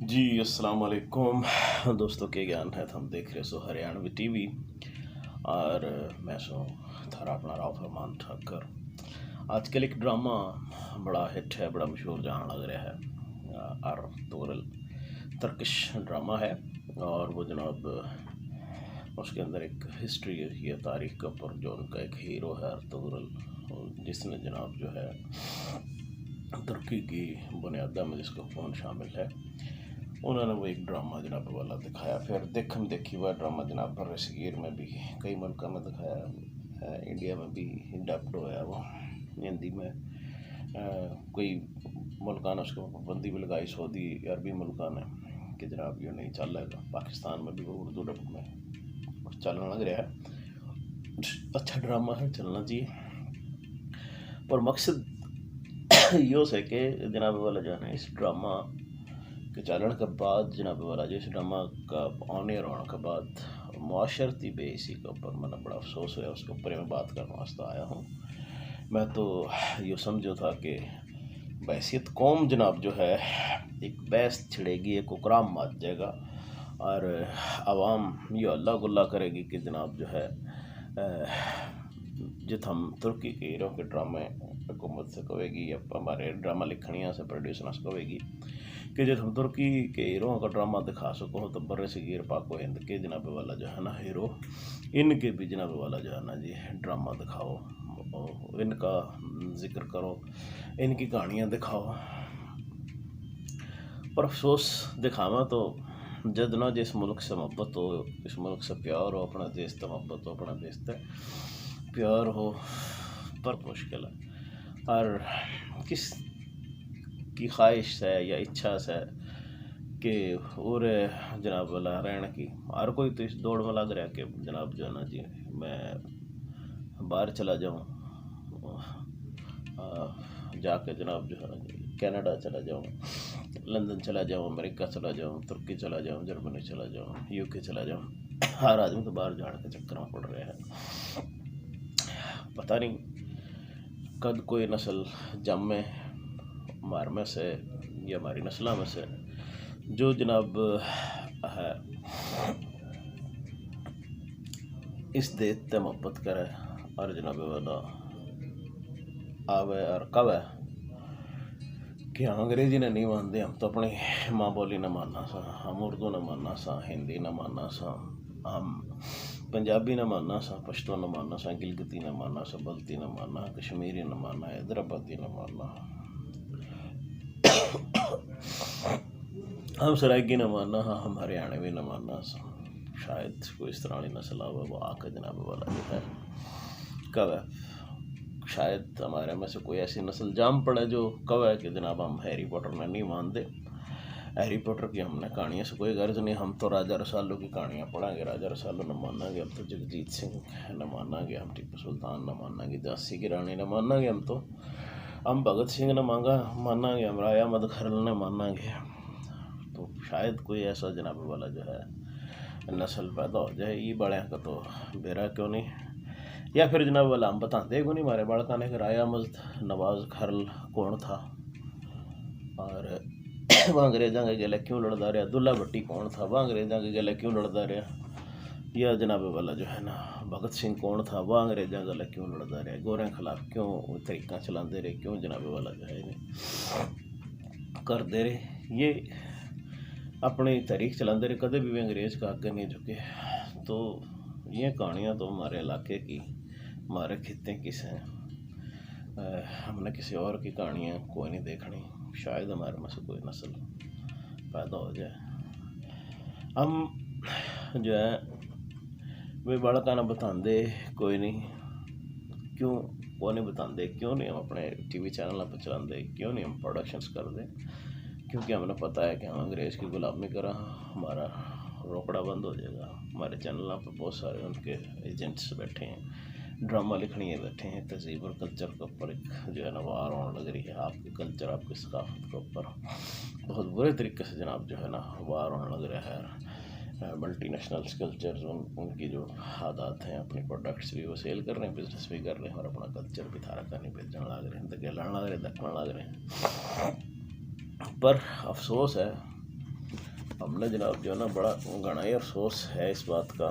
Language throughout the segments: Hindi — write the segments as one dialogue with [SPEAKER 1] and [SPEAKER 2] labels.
[SPEAKER 1] जी अस्सलाम वालेकुम दोस्तों के ज्ञान है। हम देख रहे सो हरियाणवी टीवी और मैं सो थारा अपना राव फरमान ठाकर। आजकल एक ड्रामा बड़ा हिट है, बड़ा मशहूर जहाँ लग रहा है और तोरल तर्किश ड्रामा है। और वो जनाब उसके अंदर एक हिस्ट्री या तारीख के ऊपर जो उनका एक हीरो है अर्तुगरुल, जिसने जनाब जो है तुर्की की बुनियादा में जिसका कौन शामिल है, उन्होंने वो एक ड्रामा जनाब वाला दिखाया। फिर देखम देखी हुआ ड्रामा जनाब पर रसीर में भी कई मुल्कों में दिखाया, इंडिया में भी डब्ड होया वो हिंदी में। कोई मुल्का ने उसके ऊपर पाबंदी भी लगाई, सऊदी अरबी मुल्का ने, कि जनाब ये नहीं चल रहा। पाकिस्तान में भी वो उर्दू डब में चलने लग रहा है। अच्छा ड्रामा है, चलना चाहिए। और मकसद यो है कि जनाब वाला जो है ना, इस ड्रामा के चलन के बाद जनाब वाला जो इस ड्रामा का ऑन एयर होने के बाद मुआशरती बेसी के ऊपर मैंने बड़ा अफसोस हुआ। उसके ऊपर मैं बात करने वास्ते आया हूँ। मैं तो ये समझो था कि बहसीत कौम जनाब जो है एक बहस छिड़ेगी, एक उकराम मच जाएगा और आवाम ये अल्लाह गुल्ला करेगी कि जनाब जो है जित हम तुर्की के हीरो के ड्रामे हुकूमत से कहेगी या हमारे ड्रामा लिखनिया से प्रोड्यूसर से कहेगी कि जब हम तुर्की के हीरो का ड्रामा दिखा सको तो बर्रे सगीर पाको हिंद के जनाब वाला जो है ना हीरो, इनके भी जनाब वाला जो है ना जी ड्रामा दिखाओ, इनका जिक्र करो, इनकी कहानियाँ दिखाओ। पर अफसोस दिखावा तो जद ना जिस मुल्क से मोहब्बत हो, इस मुल्क से प्यार हो, अपना देश से मोहब्बत हो, अपना देश से प्यार हो, पर मुश्किल है। और किस की ख्वाहिश है या इच्छा से कि और जनाब वाला रहने की, हर कोई तो इस दौड़ में लग रहा है कि जनाब जो है ना जी मैं बाहर चला जाऊँ, जाके जनाब जो है ना जी कनाडा चला जाऊँ, लंदन चला जाऊँ, अमेरिका चला जाऊँ, तुर्की चला जाऊँ, जर्मनी चला जाऊँ, यूके चला जाऊँ। हर आदमी तो बाहर जाने के चक्कर में पड़ रहे हैं। पता नहीं कद कोई नस्ल जम में हमार में से या हमारी नस्लों में से जो जनाब है इस देश से मोहब्बत करे और जनाब वाला आवे और कब है कि अंग्रेजी ने नहीं मानते, हम तो अपनी माँ बोली न मानना सा, हम उर्दू न मानना सा, हिंदी न मानना सा, हम पंजाबी न मानना सा, पश्तो न मानना सा, गिलगिती न मानना सा, बल्ती न मानना, कश्मीरी न मानना, हैदराबादी न मानना, हम सराइकी न मानना, हाँ हम हरियाणवी न मानना सा। शायद कोई इस तरह की नस्ल आवे वो आके जनाब वाला जो है कब है, शायद हमारे में से कोई ऐसी नस्ल जाम पड़े जो कब है कि जनाब हम हैरी पॉटर में नहीं मानते, हैरी पॉटर की हमने कहानियों से कोई गर्ज नहीं, हम तो राजा रसालू की कहानियाँ पढ़ाएंगे, राजा रसालू न मानांगे, हम तो जगजीत सिंह न मानांगे, हम टीपू सुल्तान न मानांगे, झांसी की रानी न मानांगे, हम भगत सिंह न मानांगे, हम राय अहमद खरल न मानांगे। तो शायद कोई ऐसा जनाब वाला जो है नस्ल पैदा हो जाए, ये बड़े का तो बेरा क्यों नहीं। या फिर जनाब वाला हम बताते को नहीं हमारे बाड़का ने कि राय अहमद नवाज खरल कौन था और वह अंग्रेज़ों के गले क्यों लड़ता रहा, दुल्ला भट्टी कौन था, वह अंग्रेज़ों के गले क्यों लड़ता रहा, या जनाब वाला जो है ना भगत सिंह कौन था, वह अंग्रेज़ों गले क्यों लड़ता रहा, गोरे खिलाफ क्यों तरीका चलाते रहे, क्यों जनाब वाला जो है इन्हें करते रहे, ये अपनी तरीक चलाते रहे, कदे भी अंग्रेज़ का आगे नहीं झुके। तो ये कहानियाँ तो हमारे इलाके की, हमारे खित्ते की हैं, हमने किसी और की कहानियाँ कोई नहीं देखनी। शायद हमारे में से कोई नस्ल पैदा हो जाए, हम जो है वे बड़ा कहना बताते कोई नहीं, क्यों वो नहीं बताते, क्यों नहीं हम अपने टीवी चैनल पर चलाते, क्यों नहीं हम प्रोडक्शंस करते, क्योंकि हमें पता है कि हम अंग्रेज़ की गुलामी करा हमारा रोकड़ा बंद हो जाएगा। हमारे चैनलों पर बहुत सारे उनके एजेंट्स बैठे हैं, ड्रामा लिखने बैठे हैं, तहजीब और कल्चर के ऊपर एक जो है ना वार होने लग रही है, आपके कल्चर आपकी सकाफत के ऊपर बहुत बुरे तरीके से जनाब जो है ना वार होने लग रहा है। मल्टी नेशनल कल्चर्स उनकी जो आदत हैं, अपनी प्रोडक्ट्स भी वो सेल कर रहे हैं, बिजनेस भी कर रहे हैं और अपना कल्चर भी थारा करने बेचने लग रहे हैं, दगेलने लग रहे हैं, दखने लग रहे हैं। पर अफसोस है हमने जनाब जो है ना बड़ा घना ही अफसोस है इस बात का।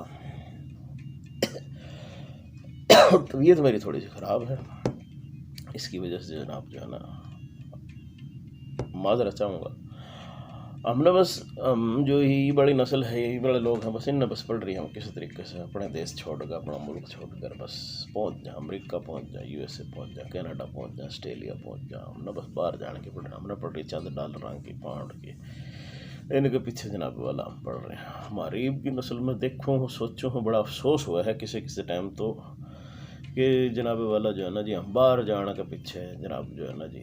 [SPEAKER 1] तबीयत मेरी थोड़ी सी ख़राब है, इसकी वजह से जनाब जो है ना माजरत चाहूँगा। हमने बस हम जो ही बड़ी नस्ल है, यही बड़े लोग हैं, बस इन बस पढ़ रही हम किसी तरीके से अपने देश छोड़कर, अपना मुल्क छोड़कर बस पहुँच जाए, अमेरिका पहुँच जाए, USA पहुँच जाए, कनाडा पहुँच जाए, ऑस्ट्रेलिया पहुँच जाए। हमने बस बाहर जाने की पढ़ हमने पढ़ रही चंद डॉलर की पाउंड की, इनके पीछे जनाब वाला हम पढ़ रहे हैं। हमारी की नस्ल में देखूँ सोचूँ बड़ा अफसोस हुआ है किसी किसी टाइम तो, कि जनाब वाला जो है ना जी हम बाहर जाने के पीछे जनाब जो है ना जी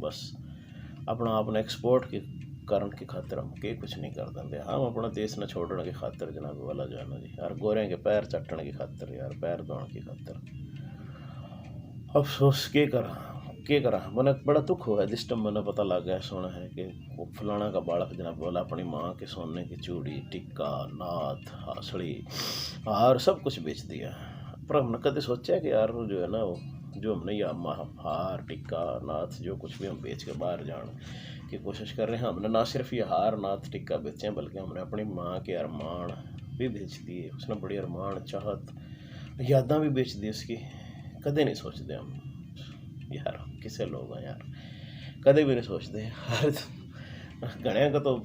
[SPEAKER 1] बस अपना अपने एक्सपोर्ट के कारण की खातिर हम के कुछ नहीं कर देंगे। हम अपना देश न छोड़ने की खातिर जनाब वाला जो है ना जी यार गोरे के पैर चटने की खातिर, यार पैर धोने की खातिर अफसोस के करा मैंने बड़ा दुख हुआ है जिस टाइम मैंने पता लग गया, सुना है कि वो फलाना का बालक जनाब वाला अपनी माँ के सोने की चूड़ी, टिक्का, नाथ, हासड़ी, हार सब कुछ बेच दिया। पर हमने कभी सोचा है कि यार जो है ना वो जो हमने या हार, टिक्का, नाथ जो कुछ भी हम बेच के बाहर जाने की कोशिश कर रहे हैं, हमने ना सिर्फ ये हार, नाथ, टिक्का बेचे बल्कि हमने अपनी माँ के अरमान भी बेच दिए। उसने बड़ी अरमान, चाहत, यादां भी बेच दी उसकी। कदे नहीं सोचते हम यार, किसे लोग हैं यार, कदे भी नहीं सोचते। हर घने का तो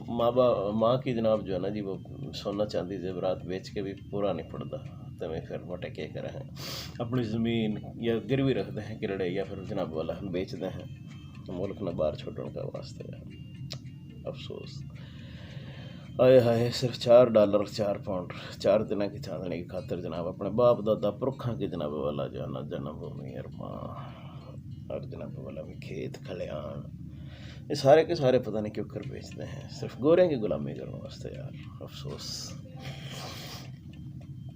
[SPEAKER 1] माँ की जनाब जो है ना जी वो सोना चांदी जेवरात बेच के भी पूरा नहीं पड़ता, तो मैं फिर मोटे क्या करें हैं, अपनी ज़मीन या गिरवी रखते हैं किरड़े, या फिर जनाब वाला हम बेचते हैं मुल्क न बाहर छोड़ने का वास्ते। अफसोस आए हाय, सिर्फ $4 4 पाउंड 4 दिन की चांदनी की खातिर जनाब अपने बाप दादा पुरखा की जनाब वाला जो है ना जन्मभूमि और माँ और जनाब वाला भी खेत खलियान, ये सारे के सारे पता नहीं क्यों कर बेचते हैं, सिर्फ गोरे की गुलामी करने वास्ते। यार अफसोस,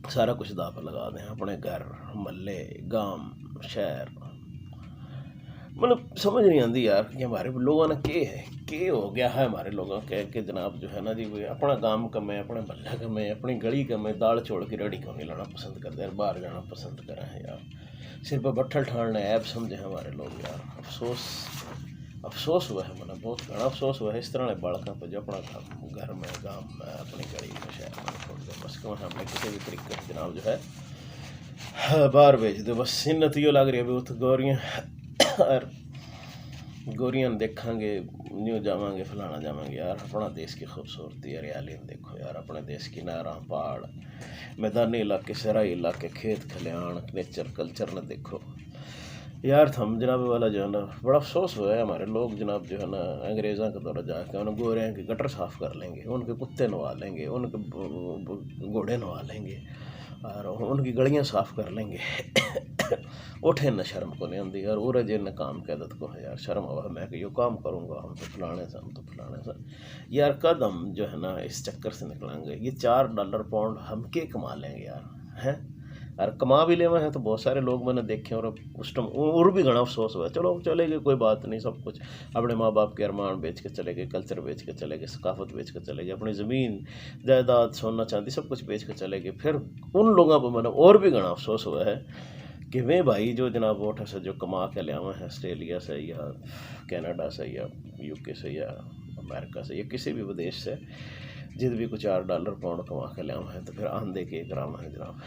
[SPEAKER 1] सारा कुछ दाव पर लगा दें, अपने घर, महल्ले, गांव, शहर। मतलब समझ नहीं आती यार कि हमारे लोगों ने के हो गया है हमारे लोगों के कि जनाब जो है ना जी वो अपना गांव कमें, अपने महल्ला कमें, अपनी गली कमें, दाल छोड़ के रेडी कमें लाना पसंद करते हैं, बाहर जाना पसंद करें हैं यार, सिर पर बट्ठल ठाड़ने ऐप समझे हमारे लोग। यार अफसोस हुआ है, मैंने बहुत घना अफसोस हुआ है इस तरह बालकों पर जो अपना घर में, गाँव में, अपनी गली में, शहर में छोड़ दे, बस क्यों हमने किसी भी तरीके से जनाब जो है बाहर भेज दो। बस इन नतीजों लग रही है बहुत गोरियाँ और गोरियां देखांगे, न्यू जावांगे, फलाना जावांगे। यार अपना देश की खूबसूरती हरियाली देखो यार, अपने देश की नहरा, पहाड़, मैदानी इलाके, सराई इलाके, खेत खलियान, नेचर कल्चर न देखो यार। हम जनाब वाला जो है ना बड़ा अफसोस हुआ है, हमारे लोग जनाब जो है ना अंग्रेज़ों के दौरा जाकर उन गोरियों के गटर साफ़ कर लेंगे, उनके कुत्ते नवा लेंगे, उनके घोड़े नवा लेंगे और उनकी गलियाँ साफ़ कर लेंगे। उठे न शर्म को नहीं आती यार, उरे जिन काम कैदत को है यार, शर्म हुआ मैं कि यो काम करूँगा, हम तो फलाने से, हम तो फलाने से। यार कद हम जो है ना इस चक्कर से निकलेंगे, ये $4 पाउंड हम के कमा लेंगे यार, हैं यार, कमा भी लेवा है तो बहुत सारे लोग मैंने देखे और उस टाइम और भी घना अफसोस हुआ। चलो चले गए, कोई बात नहीं, सब कुछ अपने माँ बाप के अरमान बेच के चले गए, कल्चर बेच के चले गए, सकाफत बेच के चले गए, अपनी ज़मीन जायदाद, सोना चांदी सब कुछ बेच के चले गए। फिर उन लोगों पर मैंने और भी घना अफसोस हुआ है कि वे भाई जो जनाब वोट से जो कमा के ले आए हैं ऑस्ट्रेलिया से या कनाडा से या UK से या अमेरिका से या किसी भी विदेश से, जिद भी कुछ $4 पाउंड कमा के ले आए हैं, तो फिर आंधे के कराम है जनाब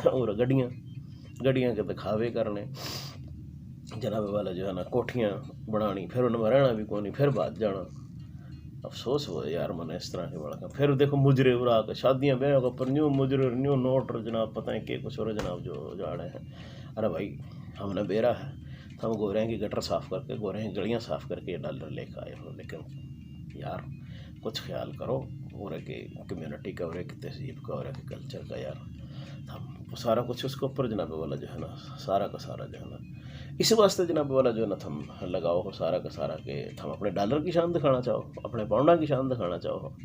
[SPEAKER 1] और गड्डियाँ के दिखावे करने जनाब वाला जो है ना, कोठियाँ बनानी, फिर उनमें रहना भी कौन, फिर बात जाना। अफसोस हुआ यार मैंने इस तरह के बड़ा। फिर देखो मुजरे उड़ा के शादियाँ ब्याह के पर न्यू मुजरे, न्यू नोट जनाब, पता है कि कुछ और जनाब जो जाड़े हैं। अरे भाई हमने बेरा है, हम गोरें की गटर साफ़ करके, गोरें की गलियाँ साफ़ करके ये $1 लेकर आए हो, लेकिन यार कुछ ख्याल करो गोरे की कम्युनिटी का, गोरे की तहजीब का, गोरे के कल्चर का। यार हम सारा कुछ उसके ऊपर जनाब वाला जो है ना सारा का सारा जो है ना, इस वास्ते जनाब वाला जो है ना थम लगाओ हो सारा का सारा के थम अपने डॉलर की शान दिखाना चाहो, अपने पाउंडा की शान दिखाना चाहो।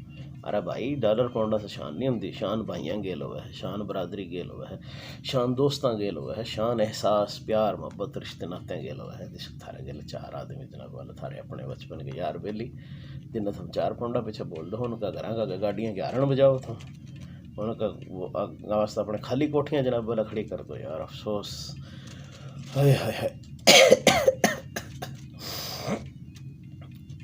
[SPEAKER 1] अरे भाई $1 पाउंडा से शान नहीं होती, शान भाइयाँ गेल हुआ है, शान बरादरी गेल हुआ है, शान दोस्तां गेल हुआ है, शान एहसास, प्यार, मोहब्बत, रिश्ते नाते गेल हुआ है। जिस थारे गेल 4 आदमी जनाब वाला थारे अपने बचपन के यार बेली, जिन्हें तुम 4 पाउंडा पीछे बोल दो, उनका घर का गाड़ियाँ के हारण बजाओ था, उनका वो वास्ता अपने खाली कोठियाँ जनाब वाला खड़ी कर दो। यार अफसोस, हाय हाय हाय।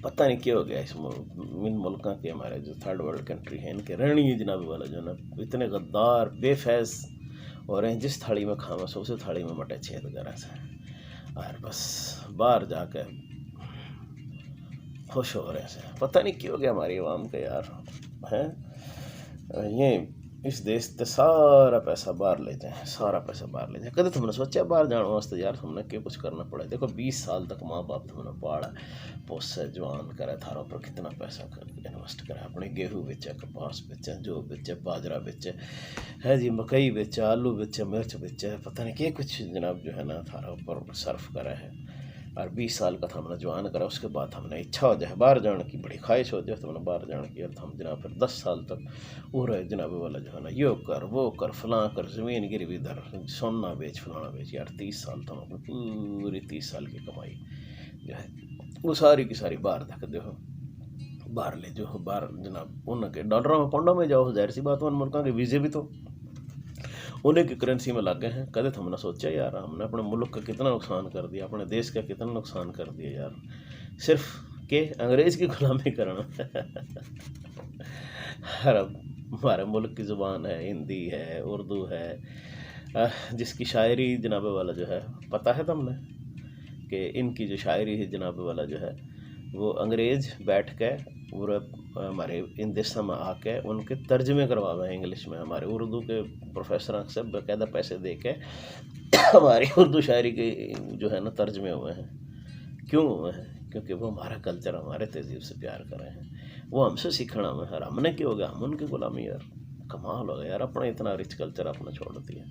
[SPEAKER 1] पता पता नहीं क्या हो गया इन मुल्कों के, हमारे जो थर्ड वर्ल्ड कंट्री हैं, इनके रणनीति जनाब वाला जो है ना इतने गद्दार बेफैज हो रहे हैं, जिस थाली में खावा सो उसी थाली में मटे छेद करा से, और बस बाहर जाकर खुश हो रहे हैं। पता नहीं क्यों हो गया हमारी आवाम के यार, हैं ये इस देश से सारा पैसा बाहर ले जाए, सारा पैसा बाहर ले जाए। कदे तुमने सोचा बाहर जाने वास्ते यार तुमने क्या कुछ करना पड़ा? देखो 20 साल तक माँ बाप तुमने पाला पोसे जवान करे, थारों पर कितना पैसा कर इन्वेस्ट करे, अपने गेहूँ बेचे, कपास बेचे, जो बेचे, बाजरा बेचे है जी, मकई बेचे, आलू बेचे, मिर्च बेचे, पता नहीं क्या कुछ जनाब जो है ना थारों पर सर्फ करा है। और 20 साल का हमने जवान करा, उसके बाद हमने इच्छा हो जाए बाहर जाने की, बड़ी ख्वाहिश हो जाए तो हमने बाहर जाने की, और हम जनाब फिर 10 साल तक वो रहे जनाब वाला जो है ना यो कर वो कर फलां कर, ज़मीन गिरवी धर, सोना बेच, फलाना बेच। यार 30 साल तो हम अपनी पूरी 30 साल की कमाई जो है वो सारी की सारी बाहर तक देखो बाहर ले जो बाहर जनाब उनके डॉलरों में पाउंडों में जाओ, जाहिर सी बात उन मुल्कों के वीज़े भी तो उन्हीं की करेंसी में लग गए हैं। कदे तो हमने सोचा यार हमने अपने मुल्क का कितना नुकसान कर दिया, अपने देश का कितना नुकसान कर दिया यार, सिर्फ के अंग्रेज़ की गुलामी करना। हमारे मुल्क की ज़ुबान है, हिंदी है, उर्दू है, जिसकी शायरी जनाब वाला जो है पता है तुमने कि इनकी जो शायरी है जनाब वाला जो है वो अंग्रेज़ बैठ के पूरा हमारे इन देशों में आके उनके तर्जमे करवावे हैं इंग्लिश में। हमारे उर्दू के प्रोफेसर से बाकायदा पैसे दे के हमारी उर्दू शायरी के जो है ना तर्जमे हुए हैं। क्यों हुए हैं? क्योंकि वो हमारा कल्चर, हमारे तहजीब से प्यार कर रहे हैं, वो हमसे सीखना में है। हमने क्या हो गया, हम उनकी गुलामी यार, कमाल हो गया यार, अपना इतना रिच कल्चर अपना छोड़ दिया।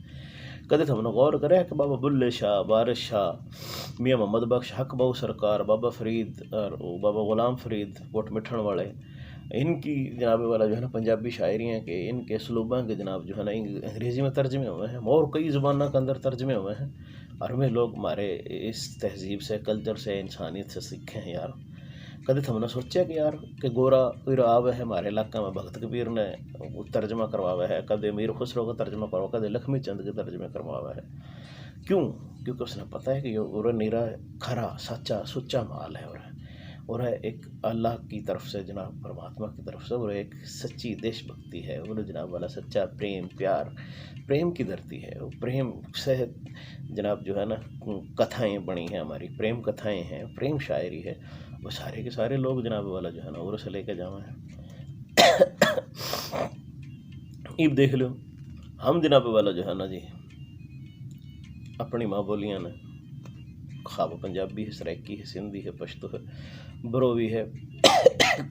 [SPEAKER 1] कदे तो हमने गौर करे कि बाबा बुल्ले शाह, बारिश शाह, मियाँ मोहम्मद बख्श, हक बहु सरकार, बाबा फरीद और बाबा गुलाम फरीद कोट मिठन वाले, इनकी जनाब वाला जो है ना पंजाबी शायरियाँ के इनके सलूबा के जनाब जो है ना अंग्रेज़ी में तर्जमे हुए हैं, और कई ज़ुबानों के अंदर तर्जमे हुए हैं, और हमें लोग हमारे इस तहजीब से, कल्चर से, इंसानियत से सीखे हैं यार। कदे तो हमने सोचा कि यार कि गोरा आवे है हमारे इलाका में, भगत कबीर ने वो तर्जमा करवावा है, कदे मीर खुसरो का तर्जमा करवा, कदे लक्ष्मी चंद के तर्जमे करवावा है। क्यों? क्योंकि उसने पता है कि ये और नीरा खरा सच्चा सुच्चा माल है, और है एक अल्लाह की तरफ से जनाब, परमात्मा की तरफ से, और एक सच्ची देशभक्ति है, और जनाब वाला सच्चा प्रेम प्यार, प्रेम की धरती है। वो प्रेम से जनाब जो है ना कथाएँ बनी हैं, हमारी प्रेम कथाएँ हैं, प्रेम शायरी है, वो सारे के सारे लोग जनाब वाला जो है ना और से लेके जावा है। अब देख लो हम जनाब वाला जो है ना जी अपनी माँ बोलियाँ ने, खा वो पंजाबी है, सराइकी है, सिंधी है, पश्तो है, बरोवी है,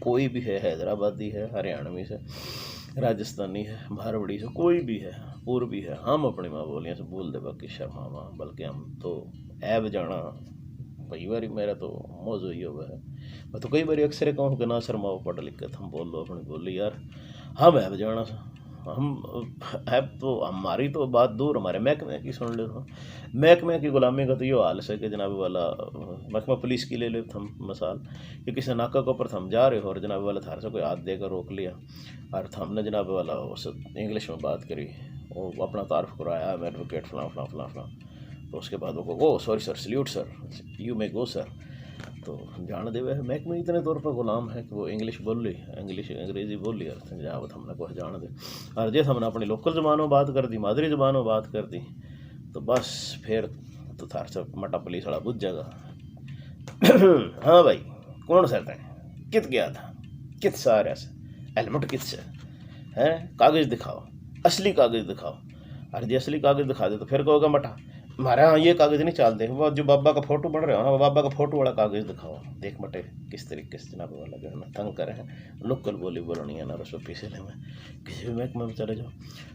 [SPEAKER 1] कोई भी है, हैदराबादी है, हरियाणवी से, राजस्थानी है, मारवाड़ी से, कोई भी है, पूर्वी है, हम अपनी माँ बोलियाँ से बोल दे बाकी शर्मावा, बल्कि हम तो ऐब जाना। कई बार मेरा तो मौजू ही हुआ है, मैं तो कई बार अक्सर कहूँ कि ना शर्माओ, पढ़ लिख के हम बोल लो अपनी बोली यार, हम ऐब जाना सा, हम ऐब तो हमारी तो बात दूर, हमारे महकमे की सुन लो, महकमे की गुलामी का तो ये हाल है कि जनाब वाला महकमा पुलिस की ले लो हम मिसाल, कि किसी नाका के ऊपर हम जा रहे हो और जनाब वाला थार से कोई हाथ देकर रोक लिया, और हमने जनाब वाला उस इंग्लिश में बात करी, वो अपना तारफ़ कराया, मैं एडवोकेट फलां फलां फलां फलां, तो उसके बाद वो oh sorry sir, salute sir, you may go sir, तो जान दे वह महकमे इतने तौर पर गुलाम है कि वो इंग्लिश बोल ली, इंग्लिश अंग्रेज़ी बोल ली, अर्थ जावत हमने को जान दे, और जैसे हमने अपनी लोकल ज़बान में बात कर दी, मादरी ज़बान में बात कर दी, तो बस फिर तो थार से मटा पुलिस वाला बुझ जाएगा। हाँ भाई कौन सर थे, कित गया था, कित सा आ रहा से, हेलमेट कित से है, कागज़ दिखाओ, असली कागज़ दिखाओ, और जो असली कागज़ दिखा दे तो फिर कहोगा मटा हमारे यहाँ ये कागज़ नहीं चलते, वो जो बाबा का फ़ोटो बन रहे हो ना, वो बाबा का फ़ोटो वाला कागज़ दिखाओ, देख मटे किस तरीके से जनाब वाला जो है ना तंग करे हैं, लोकल बोली बोलनी है ना, रसो पीछे में किसी भी महकमे में चले जाओ।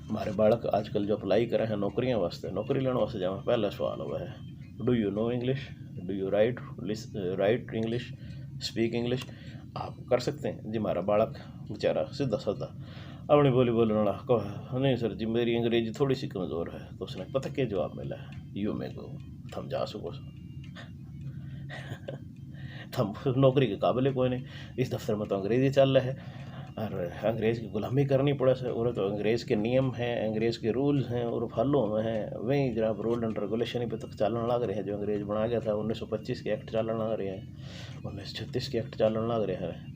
[SPEAKER 1] हमारे बालक आजकल जो अप्लाई करे हैं नौकरियाँ वास्ते, नौकरी लेने वास्ते जाओ, पहला सवाल हुआ है do you know English, do you right English, speak English. आप कर सकते हैं जी, हमारा बालक बेचारा सीधा साधा अपनी बोली बोलने वाला कहो नहीं सर जी मेरी अंग्रेजी थोड़ी सी कमज़ोर है, तो उसने पता क्या जवाब मिला है, यू मे गो, थम जा सको, थम नौकरी के काबिल कोई नहीं, इस दफ्तर में तो अंग्रेज़ी चल रहा है, और अंग्रेज़ की गुलामी करनी पड़े से, और तो अंग्रेज़ के नियम हैं, अंग्रेज़ के रूल्स हैं और फॉलो में हैं, वही जनाब रूल एंड रेगुलेशन ही पे तक चालन लग रहे हैं। जो अंग्रेज़ बना गया था 1925 के एक्ट चालन लग रहे हैं, 1936 के एक्ट चालन लग रहे हैं,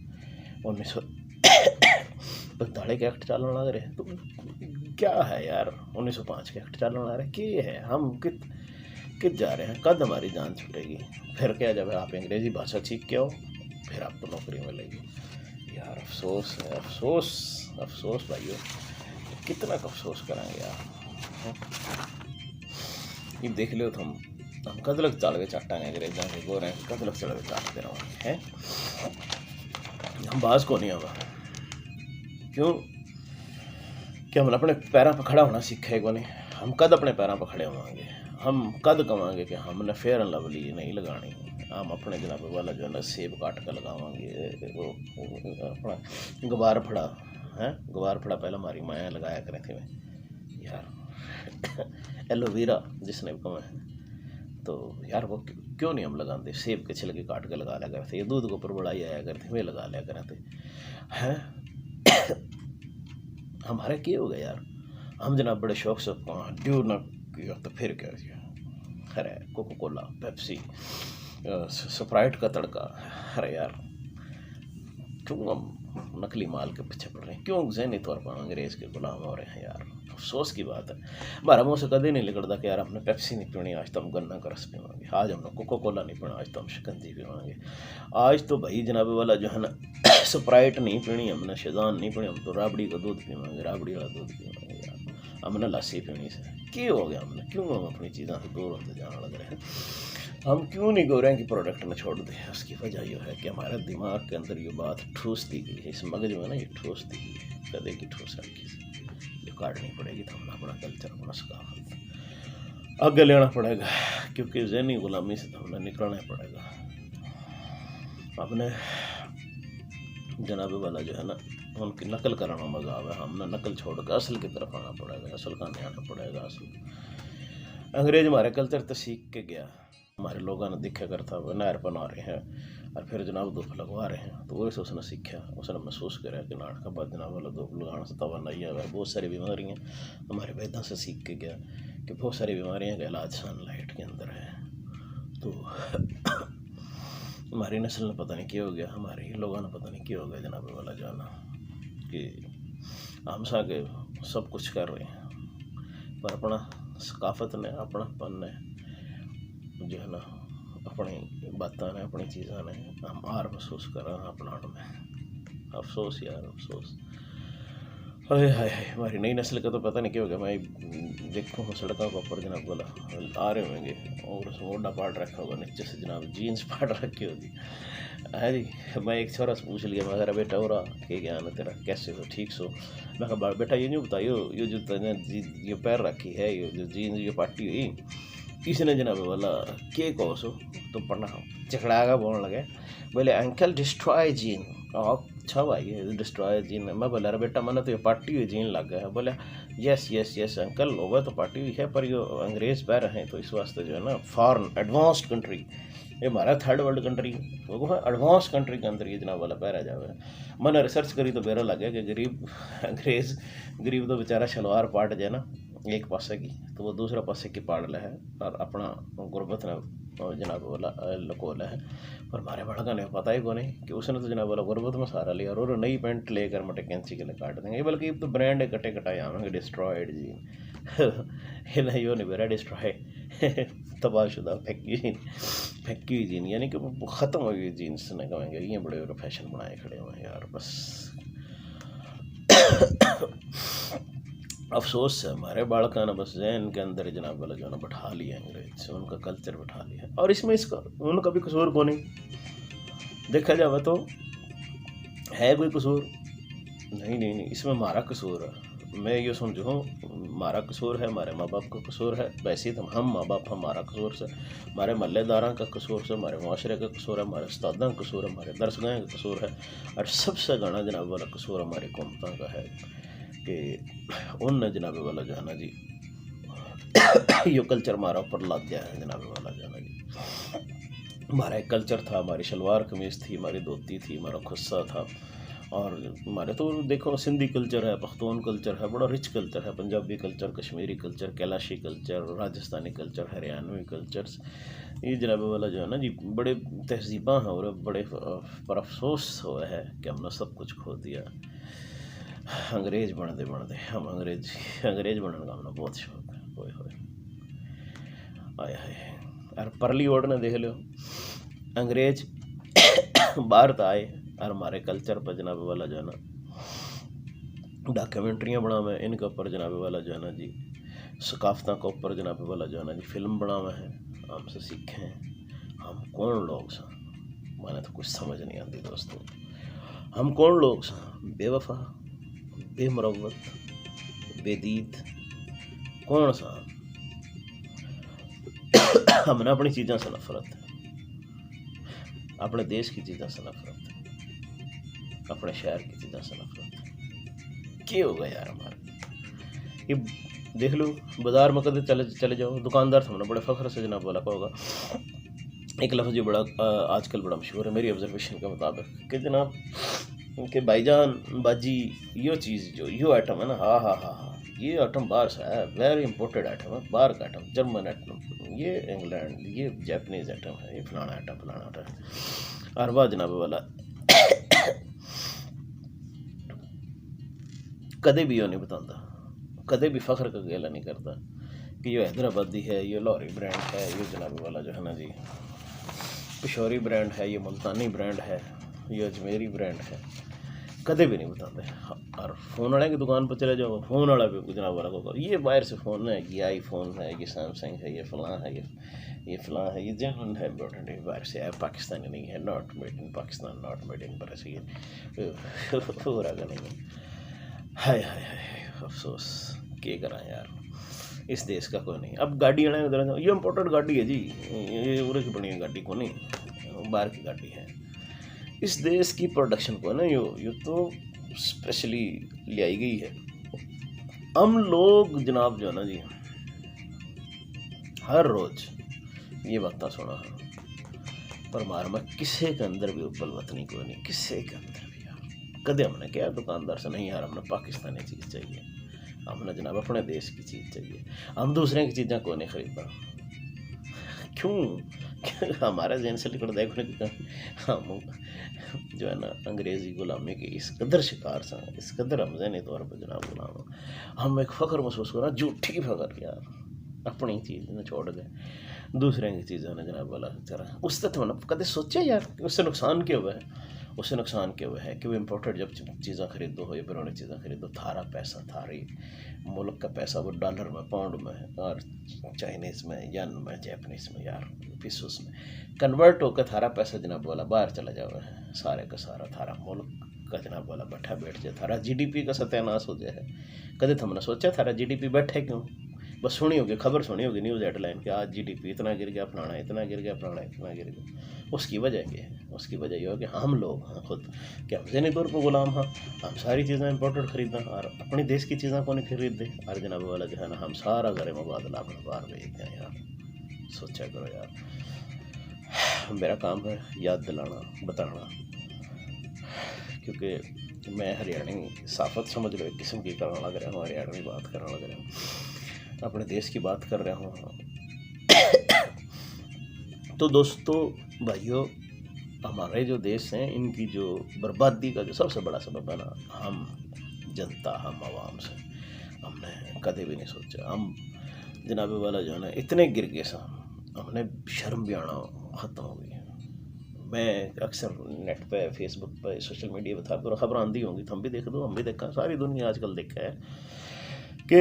[SPEAKER 1] 1945 के एक्ट चालन लग रहे हैं। तो क्या है यार, 1905 के एक्ट चालन लग रहे हैं, क्या है, हम कित जा रहे हैं, कद हमारी जान छूटेगी। फिर क्या, जब आप अंग्रेज़ी भाषा सीख के आओ फिर आपको नौकरी मिलेगी। यार अफसोस है, अफसोस अफसोस भाइयों, कितना अफसोस करेंगे यार। ये देख लो तो हम कदलक चाल के चाटांगे अंग्रेजा के, गोरे हैं कदलक चल के चाटते रहोगे हैं, हम बाज को नहीं होगा। क्यों कि हमने अपने पैरों पर खड़ा होना सीखा है को नहीं। हम कद अपने पैरों पर खड़े होंगे, हम कद कमांगे कि हमने फेयर एंड लवली नहीं लगानी, हम अपने जनाब वाला जो है ना सेब काट कर लगावांगे, वो अपना गुबार फड़ा है, गुबार फड़ा पहले हमारी माया लगाया करें थे मैं यार एलोवेरा जिसने भी कहा है, तो यार वो क्यों नहीं हम लगाते, सेब के छिलके काट के लगा लिया करते, ये दूध के ऊपर बड़ाई आया करते वे लगा लिया करते हैं। हमारे क्या हो गया यार, हम जनाब बड़े शौक से ड्यू ना किया तो फिर क्या किया, अरे कोको कोला, पेप्सी, स्प्राइट का तड़का, अरे यार क्यों हम नकली माल के पीछे पड़ रहे हैं, क्यों ज़हनी तौर पर अंग्रेज़ के गुलाम हो रहे हैं यार। अफसोस की बात है, हमारा मुँह से कभी नहीं निकलता कि यार हमने पेप्सी नहीं पीनी, आज तो हम गन्ना का रस पीवांगे, आज हमने कोको कोला नहीं पीना, आज तो हम शिकंजी पीवांगे, आज तो भाई जनाब वाला जो है ना स्प्राइट नहीं पीनी हमने, शेज़ान नहीं पीनी, हम तो राबड़ी का दूध पीवांगे, राबड़ी वाला दूध पीवांगे यार, हमने लस्सी पीनी से क्या हो गया, हमने क्यों हम अपनी चीज़ों से दूर होते जाने लग रहे हैं। हम क्यों नहीं गोरें की प्रोडक्ट में छोड़ दें, उसकी वजह यह है कि हमारे दिमाग के अंदर ये बात ठूस दी गई है, इस मगज में ना ये ठूस दी गई है, कदे की ठूस रखी ये काटनी पड़ेगी, तो हमें अपना कल्चर, अपना सकाफत आगे लेना पड़ेगा, क्योंकि ज़हनी गुलामी से तो हमें निकलना पड़ेगा। अपने जनाब वाला जो है ना उनकी नकल कराना मजा आवे, हमने नकल छोड़ कर असल की तरफ आना पड़ेगा, असल का नहीं आना पड़ेगा। असल अंग्रेज हमारे कल्चर तो सीख के गया, हमारे लोगों ने देखा करता वो नहर बना रहे हैं और फिर जनाब धूप लगवा रहे हैं, तो वही से उसने सीखा, उसने महसूस करा कि नाट का बाद जनाब वाला धूप लगाने से तवानाई है, बहुत सारी बीमारियाँ हमारे वेदों से सीख के गया कि बहुत सारी बीमारियाँ का इलाज सनलाइट के अंदर है। तो हमारी नस्ल ने पता नहीं क्या हो गया, हमारे ही लोगों ने पता नहीं क्या हो गया जनाब वाला जाना कि हम सागे सब कुछ कर रहे हैं, पर अपना सकाफत ने, अपनापन ने जो है ना, अपनी बातें ने, अपनी चीज़ों ने हम आर महसूस कर रहे हैं अपनाने में। अफसोस यार अफसोस, हाय हाय हाय, हमारी नई नस्ल का तो पता नहीं क्या हो गया। मैं देखता हूँ सड़कों के ऊपर जनाब वाला आ रहे होंगे और उसमें ओडा पाट रखा होगा, नीचे से जनाब जीन्स पाट रखी होगी है जी। मैं एक छोरा से पूछ लिया, मगर बेटा हो रहा के क्या ना तेरा, कैसे हो, ठीक सो। मैं कहा बेटा ये नहीं बताइयो, ये जो ये पैर रखी है, ये जो जीन्स ये पाटी हुई, इसने जनाब वाला के कहो सो, तो पढ़ना चखड़ा का बोलने लगे, बोले अंकल डिस्ट्रॉय जीन। अच्छा भाई डिस्ट्रॉय जीन। मैं बोला अरे बेटा मैंने तो ये पाटी हुई जीन लग गया है। बोले यस यस यस अंकल, वो तो पाटी हुई है, पर ये अंग्रेज़ पैर हैं, तो इस वास्ते जो है ना फॉरेन एडवांस्ड कंट्री, ये हमारा थर्ड वर्ल्ड कंट्री, वो है एडवांस कंट्री के अंदर ये जनाब वाला पैरा जावे। मैंने रिसर्च करी तो मेरा लगे कि गरीब अंग्रेज़ गरीब तो बेचारा शलवार पाट जाए ना एक पासे की, तो वो दूसरा पासे की पाड़ ले है और अपना गुरबत ने जनाब वाला लकोला है। पर हमारे बड़का ने पता ही को नहीं कि उसने तो जनाब वाला गुरबत में सहारा लिया और नई पैंट लेकर मटे कैंची के लिए काट देंगे, बल्कि अब तो ब्रांड कटे कटाए आवेंगे डिस्ट्रॉयड जी नहीं वो नहीं मेरा डिस्ट्रॉय तबाहशुदा फेंकी हुई जीन, यानी कि वो ख़त्म हो गई जीन्स ने कहेंगे, ये बड़े बड़े फैशन बनाए खड़े हुए हैं यार। बस अफसोस है हमारे बालका ने बस जहन के अंदर जनाब वाला जो है ना बैठा लिया अंग्रेज से, उनका कल्चर बैठा लिया, और इसमें इसका उनका भी कसूर को नहीं देखा जाए तो है कोई कसूर नहीं नहीं नहीं, इसमें हमारा कसूर है। मैं ये समझूँ हमारा कसूर है, हमारे माँ बाप का कसूर है, वैसे तो हम माँ बाप हमारा कसूर से, हमारे महल्लेदारों का कसूर से, हमारे माशरे का कसूर है, हमारे उस्तादों का कसूर है, हमारे दरसगाह का कसूर है, और सबसे घना जनाब वाला कसूर हमारी कौमता का है कि उन जनाब वाला जो है ना जी यो कल्चर हमारा ऊपर लग गया है जनाब वाला जो है ना जी। हमारा एक कल्चर था, हमारी शलवार कमीज़ थी, हमारी धोती थी, हमारा खुस्सा था, और हमारे तो देखो सिंधी कल्चर है, पख्तून कल्चर है, बड़ा रिच कल्चर है, Punjabi culture, Kashmiri culture, Kalashi culture, Rajasthani culture, Haryanvi cultures, ये जनाब वाला जो है ना जी बड़े तहजीबा हैं और बड़े पर अफसोस हुआ है कि हमने सब कुछ खो दिया। अंग्रेज बनते बनते हम अंग्रेज बनने का हमने बहुत शौक है। होए होए आए हाय और परली ओर ने देख लो, अंग्रेज बाहर तो आए और हमारे कल्चर पर जनाब वाला जो है ना डॉक्यूमेंट्रियाँ बनावे, इनके ऊपर जनाब वाला जो है ना जी सकाफता के ऊपर जनाब वाला जो है ना जी फिल्म बनावे हैं, हमसे सीखें। हम कौन लोग सा, मैंने तो कुछ समझ नहीं आती दोस्तों। हम कौन लोग सा, बेवफा, बेमुरवत, बेदीद, कौन सा? हमने अपनी चीज़ों से नफरत है, अपने देश की चीज़ों से नफरत है, अपने शहर की चीज़ों से नफरत है। क्या होगा यार हमारे? ये देख लो बाजार में कदे चले जाओ, दुकानदार हमने बड़े फ़ख्र से जनाब वाला का होगा एक लफ्ज़ जो बड़ा आजकल बड़ा मशहूर है मेरी ऑब्जर्वेशन के मुताबिक कि जनाब कि भाईजान बाजी यो चीज़ जो यो आइटम है ना, हाँ हाँ हाँ हाँ ये आइटम बाहर से है, वेरी इंपोर्टेड आइटम है, बाहर का आइटम, जर्मन आइटम, ये इंग्लैंड, ये जापानीज आइटम है, ये फलाना आइटम। और वाह जनाब वाला कदे भी यो नहीं बताता, कदे भी फ़ख्र का गेला नहीं करता कि ये हैदराबादी है, ये लाहौरी ब्रांड है, ये जनाब वाला जो है ना जी पिशौरी ब्रांड है, ये मुल्तानी ब्रांड है, ये अजमेरी ब्रांड है, कदे भी नहीं बताते। और फ़ोन वाले की दुकान पर चले जाओ, फ़ोन वाला भी जनाब वाला को ये बाहर से फ़ोन है, ये आईफोन है, ये सैमसंग है, ये फ़लाँ है, ये फ़लाँ है, ये जेन्युइन है, इम्पोर्टेंट है, बाहर से है, पाकिस्तानी नहीं है, not made in Pakistan, not made in पर ऐसे हो रहा नहीं है। हाय हाय हाय अफसोस, क्या करा यार, इस देश का कोई नहीं। अब गाड़ी आने उधर ये इम्पोर्टेड गाड़ी है जी, ये उधर की बनी गाड़ी को नहीं, बाहर की गाड़ी है। इस देश की प्रोडक्शन को ना यो तो स्पेशली ले आई गई है। हम लोग जनाब जो है ना जी हर रोज ये बात सुना है, पर मार में किसी के अंदर भी उपल वतनी को नहीं, किसी के अंदर भी यार। कदे हमने क्या दुकानदार से नहीं यार, हमने पाकिस्तानी चीज़ चाहिए, हमने जनाब अपने देश की चीज़ चाहिए, हम दूसरे की चीज़ें को नहीं खरीदता। क्यों? हमारा जहन से लिखड़ देखने की हम जो है ना अंग्रेज़ी गुलामी के इस कदर शिकार सा, इस कदर हम जहनी तौर पर जनाब गुलाम, हम एक फ़ख्र महसूस करा, झूठी फ़ख्र यार, अपनी चीज़ ने छोड़ गए दूसरे की चीज़ों ने जनाब वाला तरह। उससे तो ना कदे सोचे यार कि उससे नुकसान क्या हुआ है, उससे नुकसान क्या हुआ है कि वो इम्पोर्टेड जब चीज़ें खरीदो हो या पुरानी चीज़ें खरीदो, थारा पैसा, थारी मुल्क का पैसा वो डॉलर में, पाउंड में और चाइनीज़ में, यन में, जापानीज़ में यार, पीसूस में कन्वर्ट होकर थारा पैसा जनाब वाला बाहर चला जाओ है, सारे का सारा थारा मुल्क का जनाब वाला बैठा बैठ जाए, थारा GDP का सत्यानाश हो जाए। कदे तो हमने सोचा थारा GDP बैठे क्यों? बस सुनी होगी, खबर सुनी होगी न्यूज़ हेडलाइन कि आज GDP इतना गिर गया, फलाना इतना गिर गया, फलाना इतना गिर गया। उसकी वजह क्या है? उसकी वजह यह है कि हम लोग हैं खुद कि हम ज़हनी तौर पर गुलाम हैं, हम सारी चीज़ें इम्पोर्टेड खरीदना और अपनी देश की चीज़ें को नहीं खरीदते। और जनाब वाला जो है ना हम सारा घर मुबादला अपने बाहर भेजते हैं यार। सोचा करो यार, मेरा काम है याद दिलाना, बताना, क्योंकि मैं हरियाणवी साफत समझ लो एक किस्म की करने लग रहा हूँ, हरियाणवी बात करने लग रहा हूँ, अपने देश की बात कर रहा हूँ। तो दोस्तों भाइयों, हमारे जो देश हैं इनकी जो बर्बादी का जो सबसे बड़ा सबब है ना, हम जनता, हम आवाम से हमने कभी भी नहीं सोचा। हम जनाबे वाला जो है ना इतने गिर गए सा, हमने शर्म भी आना ख़त्म हो गई। मैं अक्सर नेट पे, फेसबुक पे, सोशल मीडिया पे था खबर आंदी होंगी, तुम भी देख दो, हम भी देखा, सारी दुनिया आजकल देखा है कि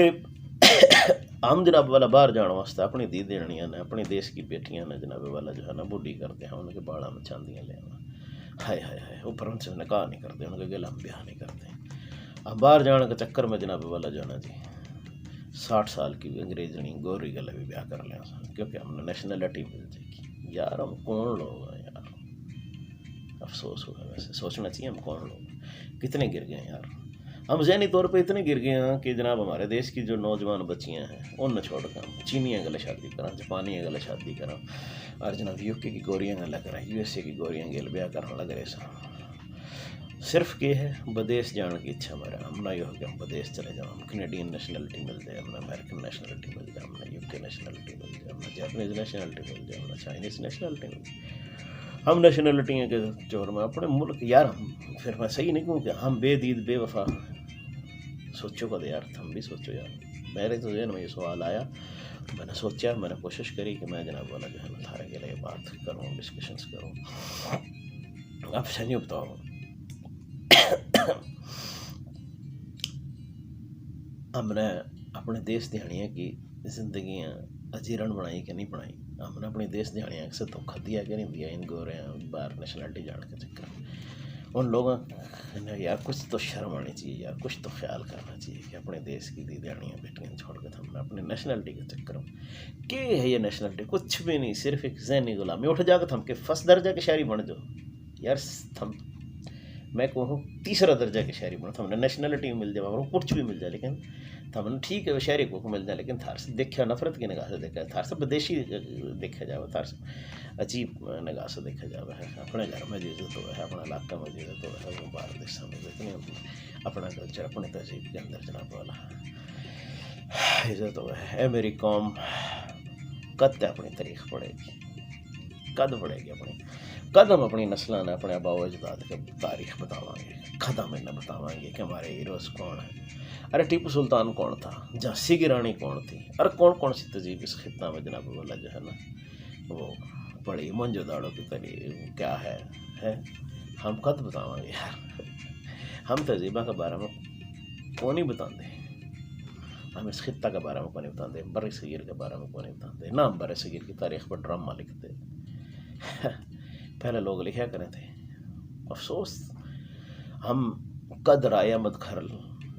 [SPEAKER 1] हम जनाब वाला बाहर जाने वास्ते अपनी दी देनियाँ ने, अपने देश की बेटियां ने जनाब वाला जो है ना बूढ़ी करते हैं, उनके बाड़ा में चांदियाँ ले आना, हाय हाय हाय, ऊपर उनसे निकाह नहीं करते, उनके गला में ब्याह नहीं करते। अब बाहर जाने के चक्कर में जनाब वाला जो है ना जी 60 साल की अंग्रेजनी गोरी गला भी ब्याह कर लिया, क्योंकि हमने नेशनलिटी मिल जाएगी। यार हम कौन लोग हैं यार, अफसोस होगा वैसे, सोचना चाहिए हम कौन लोग, कितने गिर गए यार। हम ज़हनी तौर पे इतने गिर गए हैं कि जनाब हमारे देश की जो नौजवान बच्चियां हैं उन छोड़ कर हम चीनियाँ गले शादी करा, जापानियाँ गले शादी करा, और जनाब UK की गोरियाँ गला करा, USA की गोरियाँ गल ब्याह करने लग रहे सा। सिर्फ के है बदेश जाने की इच्छा मेरा, हमने यो कि हम बदेश चले जाओ, हम कनेडियन नेशनलिटी मिल जाए, हमने अमेरिकन नेशनलिटी मिल जाए, हमने यूके नेशनलिटी मिल जाए, हमने जापानीज नेशनलिटी मिल जाए, हमने चाइनीज़ नेशनलिटी मिल जाए। हम नेशनलिटी के जोर में अपने मुल्क यार, हम फिर मैं सही नहीं कहूँ कि हम बेदीद बेवफा। सोचो कद यार, हम भी सोचो यार। मेरे तो जहन में ये सवाल आया, मैंने सोचा, मैंने कोशिश करी कि मैं जनाब वाला जो है ना थारे के लिए बात करूँ, डिस्कशंस करूँ। आप सही बताओ, हमने अपने देश दिहाड़ियाँ की जिंदगियाँ अजीरण बनाई कि नहीं बनाई, हमने अपने देश दिहाड़ियाँ से धोखा दिया कि नहीं दिया इन गोरियाँ बाहर नेशनलिटी जाने के चक्कर में। उन लोगों ने यार कुछ तो शर्म आनी चाहिए यार, कुछ तो ख्याल करना चाहिए कि अपने देश की दिहाड़ियाँ बेटियाँ छोड़ कर हमने अपने नेशनलिटी के चक्कर में के है ये नेशनलिटी कुछ भी नहीं, सिर्फ एक जहनी गुलामी। उठ जाकर थम के फर्स्ट दर्जा के शहरी बन जाओ यार, थम मैं कहूँ तीसरा दर्जा के शहरी बनो, हमने नेशनलिटी मिल जाए और कुछ भी मिल जाए, लेकिन हमने ठीक है शहरी को मिल जाए, लेकिन थार से देखा नफरत की निगाह से देखा, थार से विदेशी देखा जाए, थार से अजीब निगाह से देखा जाए है। अपने घर में जो इज्जत हुआ है, अपना इलाका में जो इज्जत हुआ है, वो बाहर देश में इज्जत नहीं। अपना कल्चर अपने तहजीब के अंदर जनाब वाला इज्जत हुआ है। मेरी कौम कद अपनी तारीख पढ़ेगी, कद पढ़ेगी अपनी, कदम अपनी नस्ल ने अपने आबा अजदाद के तारीख बतावांगे, कदम इन्हें बतावांगे कि हमारे हीरोज कौन है। अरे टीपू सुल्तान कौन था, झांसी की रानी कौन थी, अरे कौन कौन सी तहजीब इस खित्ता में जनाब वाला जो है ना वो बड़ी मोंजोदाड़ों की तरह क्या है हम कद बतावांगे यार। हम तहजीबा के बारे में कौन ही बताते, हम इस खित्ता के बारे में कौन नहीं बताते, बर सगीर के बारे में कौन नहीं बताते ना, हम बर सगीर की तारीख पर ड्रामा लिखते। पहले लोग लिखा करे थे, अफसोस हम कद राया मद खरल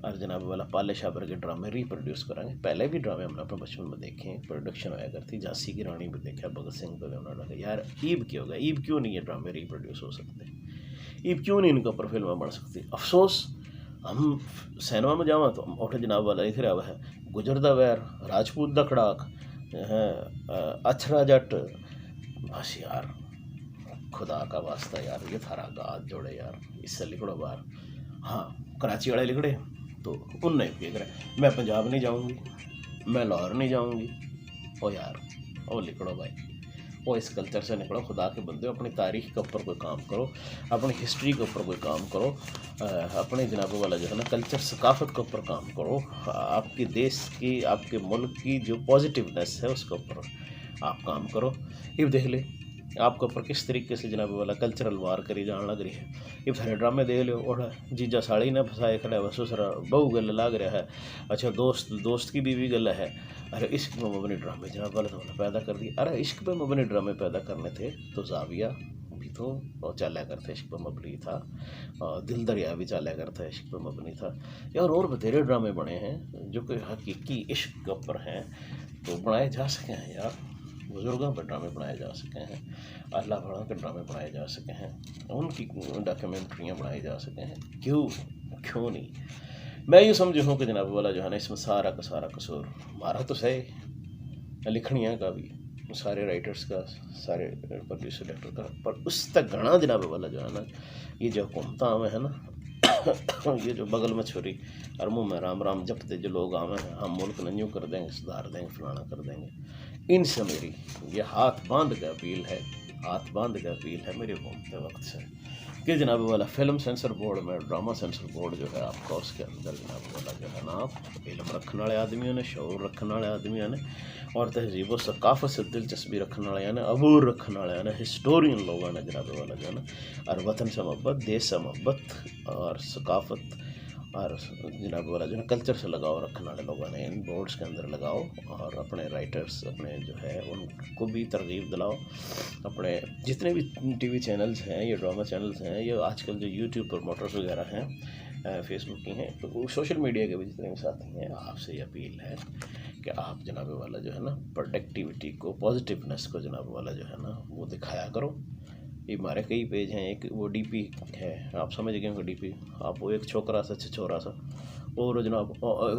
[SPEAKER 1] और जनाब वाला पाले शाबर के ड्रामे रिप्रोड्यूस करेंगे। पहले भी ड्रामे हमने अपने बचपन में देखे हैं, प्रोडक्शन आया करती, झांसी की रानी भी देखा, भगत सिंह पे उन्होंने यार ईब क्यों होगा, ईब क्यों नहीं ये ड्रामे रिप्रोड्यूस हो सकते, ईब क्यों नहीं इनके ऊपर फिल्में बन सकती। अफसोस हम सिनेमा में जावा तो उठ जनाब वाला लिख रहा है गुजरदा वैर, राजपूत दखड़ाक, अछरा जट, बस यार खुदा का वास्ता यार ये थारा गाद जोड़े यार, इससे लिखड़ो बाहर। हाँ कराची वाले लिखड़े तो उनने क्या करा, मैं पंजाब नहीं जाऊंगी, मैं लाहौर नहीं जाऊंगी, ओ यार ओ लिखड़ो भाई, ओ इस कल्चर से निकलो, खुदा के बंदे अपनी तारीख के ऊपर कोई काम करो, अपनी हिस्ट्री के ऊपर कोई काम करो, अपने जनाब वाला जो है ना कल्चर सकाफत के ऊपर काम करो, आपके देश की आपके मुल्क की जो पॉजिटिवनेस है उसके ऊपर आप काम करो। ये देख ले आपके ऊपर किस तरीके से जनाब वाला कल्चरल वार करी जान लग रही है। ये सारे ड्रामे देख लो, और जीजा साड़ी ने फसाए खड़ा है, ससुरा बहु गल लग रहा है, अच्छा दोस्त की बीवी गल है। अरे इश्क में मबनी ड्रामे जनाब वाला तुमने पैदा कर दिया। अरे इश्क पे मबनी ड्रामे पैदा करने थे तो जाविया भी तो चाल्या करते इश्क पे मबनी था, दिल दरिया भी चाल्या करता इश्क पे मबनी था यार, और बथेरे ड्रामे बने हैं जो कि हकीकी इश्क के ऊपर हैं, तो बनाए जा सके हैं यार, बुजुर्गों पर ड्रामे बनाए जा सके हैं, अल्लाह बड़ा के ड्रामे बनाए जा सके हैं, उनकी डॉक्यूमेंट्रियाँ बनाई जा सके हैं, क्यों नहीं। मैं ये समझू हूँ कि जनाब वाला जो है ना इसमें सारा का सारा कसूर हमारा तो सही लिखनिया का भी, सारे राइटर्स का, सारे प्रोड्यूसर डायरेक्टर का, पर उस तक घना जनाब वाला जो है ना ये जो हुकूमत आवे है ना ये जो बगल में छोरी और मुँह में राम राम जपते जो लोग आवे हैं, हम मुल्क नन्यू कर देंगे, सुधार देंगे, फलाना कर देंगे, इनसे मेरी ये हाथ बांध के अपील है, हाथ बांध के अपील है मेरे घूमते वक्त से कि जनाब वाला फिल्म सेंसर बोर्ड में, ड्रामा सेंसर बोर्ड जो है आपका, उसके अंदर जनाब वाला जो है ना आप इल्म रखने वाले आदमियों ने, शऊर रखने वाले आदमियों ने, और तहजीब व सकाफत से दिलचस्पी रखने वाले ने, अबूर रखने वाले ने, हिस्टोरियन लोगों ने जनाब वाला जो है ना, और वतन से मोहब्बत, देश से मोहब्बत और सकाफत और जनाब वाला जो है कल्चर से लगाव रखने वाले लोगों ने इन बोर्ड्स के अंदर लगाओ, और अपने राइटर्स अपने जो है उनको भी तरगीब दिलाओ। अपने जितने भी टीवी चैनल्स हैं, ये ड्रामा चैनल्स हैं, ये आजकल जो यूट्यूब प्रमोटर्स वगैरह हैं, फेसबुक की हैं, तो सोशल मीडिया के भी जितने भी साथी हैं, आपसे ये अपील है कि आप जनाब वाला जो है ना प्रोडक्टिविटी को, पॉजिटिवनेस को जनाब वाला जो है ना वो दिखाया करो। ये हमारे कई पेज हैं, एक वो डीपी है, आप समझ गए होंगे डीपी, आप वो एक छोकरा सा छोरा सा और जनाब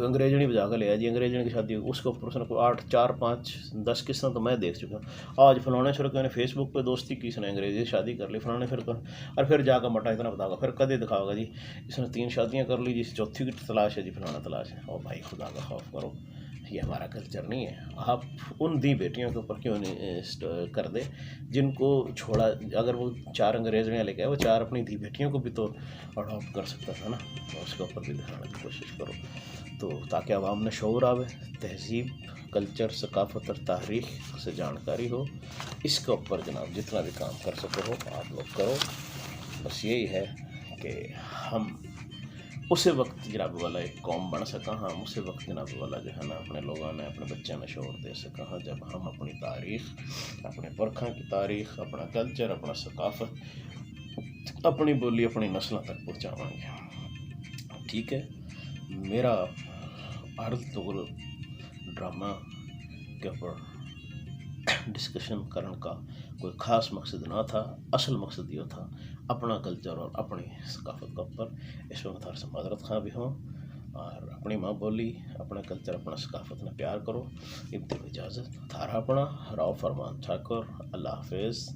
[SPEAKER 1] अंग्रेजनी बजा कर ले आया जी, अंग्रेजनी की शादी उसके ऊपर उसने कोई 8 4 5 10 किस्सा तो मैं देख चुका हूँ। आज फलाने फिर ने फेसबुक पे दोस्ती की, इसने अंग्रेजी शादी कर ली फलाने फिर और फिर जाकर मटा इतना बताओगा, फिर कदे दिखाओगा जी इसने 3 शादियाँ कर ली जी, चौथी की तलाश है जी, फलाना तलाश है। और भाई खुदा का खौफ करो, ये हमारा कल्चर नहीं है। आप उन दी बेटियों के ऊपर क्यों नहीं कर दे जिनको छोड़ा, अगर वो 4 अंग्रेजियाँ लेके आए, वो 4 अपनी दी बेटियों को भी तो अडॉप्ट कर सकता था ना, तो उसके ऊपर भी दिखाने की कोशिश करो, तो ताकि आवाम में शऊर आवे, तहजीब, कल्चर, सकाफत और तारीख से जानकारी हो। इसके ऊपर जनाब जितना भी काम कर सको हो आप लोग करो। बस यही है कि हम उस वक्त जनाब वाला एक कौम बन सका, हम उस वक्त जनाब वाला जो है ना अपने लोगों ने अपने बच्चे में शौर दे सका हाँ, जब हम अपनी तारीख़, अपने पुरखों की तारीख़, अपना कल्चर, अपना सकाफत, अपनी बोली अपनी नस्लों तक पहुँचावांगे। ठीक है, मेरा अर्ज तो ड्रामा के ऊपर डिस्कशन करने का कोई ख़ास मकसद ना था। असल मकसद ये था अपना कल्चर और अपनी सकाफत के ऊपर इस वक्त थार से माजरत खा भी हों, और अपनी माँ बोली, अपना कल्चर, अपना सकाफत ने प्यार करो। इब्तिदाई इजाज़त थारा अपना राव फरमान ठाकुर। अल्लाह हाफिज़।